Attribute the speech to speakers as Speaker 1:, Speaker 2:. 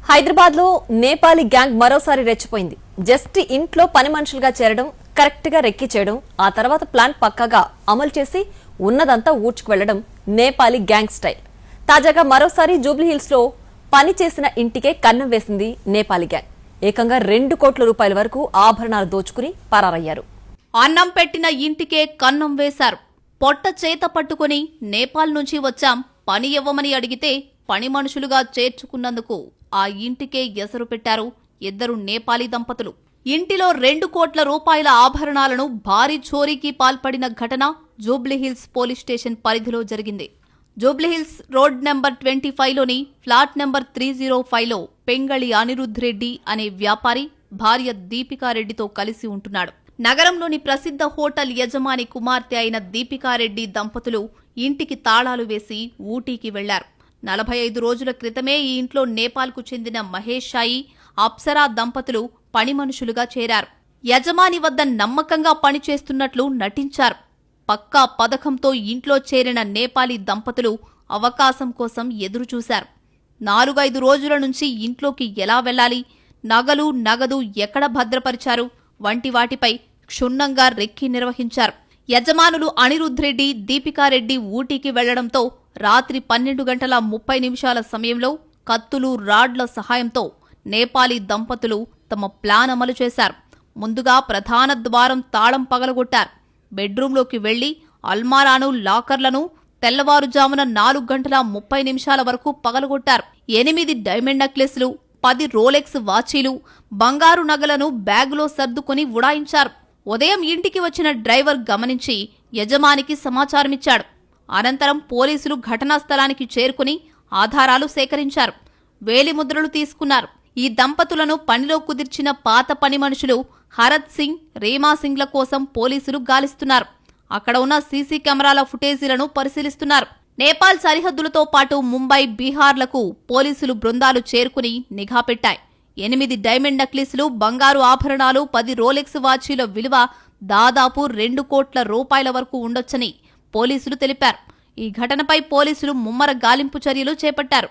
Speaker 1: హైదరాబాద్ లో నేపాలీ గ్యాంగ్ మరోసారి రెచ్చిపోయింది. జస్ట్ ఇంట్లో పని మనుషులుగా చేరడం, కరెక్ట్ గా రెక్కి చేయడం, ఆ తర్వాత ప్లాన్ పక్కాగా అమలు చేసి ఉన్నదంతా ఊడ్చుకు వెళ్లడం నేపాలీ గ్యాంగ్ స్టైల్. తాజాగా మరోసారి జూబ్లీహిల్స్ లో పని చేసిన ఇంటికే కన్నం వేసింది నేపాలీ గ్యాంగ్. ఏకంగా 2 కోట్ల రూపాయల వరకు ఆభరణాలు దోచుకుని పరారయ్యారు.
Speaker 2: అన్నం పెట్టిన ఇంటికే కన్నం వేశారు. పొట్ట చేత పట్టుకుని నేపాల్ నుంచి వచ్చాం, పని ఇవ్వమని అడిగితే పని మనుషులుగా చేర్చుకున్నందుకు ఆ ఇంటికే ఎసరు పెట్టారు 2 నేపాలీ దంపతులు. ఇంటిలో 2 కోట్ల రూపాయల ఆభరణాలను భారీ చోరీకి పాల్పడిన ఘటన జూబ్లీహిల్స్ పోలీస్ స్టేషన్ పరిధిలో జరిగింది. జూబ్లీహిల్స్ రోడ్ నెంబర్ 25లోని ఫ్లాట్ నెంబర్ 305లో పెంగళి అనిరుద్ధ్ రెడ్డి అనే వ్యాపారి భార్య దీపికారెడ్డితో కలిసి ఉంటున్నాడు. నగరంలోని ప్రసిద్ధ హోటల్ యజమాని కుమార్తె అయిన దీపికారెడ్డి దంపతులు ఇంటికి తాళాలు వేసి ఊటీకి వెళ్లారు. 45 రోజుల క్రితమే ఈ ఇంట్లో నేపాల్కు చెందిన మహేష్ షాయి, అప్సరా దంపతులు పని మనుషులుగా చేరారు. యజమాని వద్ద నమ్మకంగా పనిచేస్తున్నట్లు నటించారు. పక్కా పథకంతో ఇంట్లో చేరిన నేపాలీ దంపతులు అవకాశం కోసం ఎదురుచూశారు. 4-5 రోజుల నుంచి ఇంట్లోకి ఎలా వెళ్లాలి, నగలు నగదు ఎక్కడ భద్రపరిచారు వంటి వాటిపై క్షుణ్ణంగా రెక్కి నిర్వహించారు. యజమానులు అనిరుద్ధ్ రెడ్డి, దీపికారెడ్డి ఊటీకి వెళ్లడంతో రాత్రి 12:30 సమయంలో కత్తులు, రాడ్ల సహాయంతో నేపాలీ దంపతులు తమ ప్లాన్ అమలు చేశారు. ముందుగా ప్రధాన ద్వారం తాళం పగలగొట్టారు. బెడ్రూంలోకి వెళ్లి అల్మారాను, లాకర్లను తెల్లవారుజామున 4:30 వరకు పగలగొట్టారు. 8 డైమండ్ నెక్లెస్లు, 10 రోలెక్స్ వాచీలు, బంగారు నగలను బ్యాగులో సర్దుకుని ఉడాయించారు. ఉదయం ఇంటికి వచ్చిన డ్రైవర్ గమనించి యజమానికి సమాచారమిచ్చాడు. అనంతరం పోలీసులు ఘటనా స్థలానికి చేరుకుని ఆధారాలు సేకరించారు. వేలిముద్రలు తీసుకున్నారు. ఈ దంపతులను పనిలో కుదిర్చిన పాత పని మనుషులు హరత్ సింగ్, రీమా సింగ్ల కోసం పోలీసులు గాలిస్తున్నారు. అక్కడ ఉన్న సీసీ కెమెరాల ఫుటేజీలను పరిశీలిస్తున్నారు. నేపాల్ సరిహద్దులతో పాటు ముంబై, బీహార్లకు పోలీసులు బృందాలు చేరుకుని నిఘా పెట్టాయి. 8 డైమండ్ నెక్లెస్లు, బంగారు ఆభరణాలు, 10 రోలెక్స్ వాచీల విలువ దాదాపు 2 కోట్ల రూపాయల వరకు ఉండొచ్చని పోలీసులు తెలిపారు. ఈ ఘటనపై పోలీసులు ముమ్మర గాలింపు చర్యలు చేపట్టారు.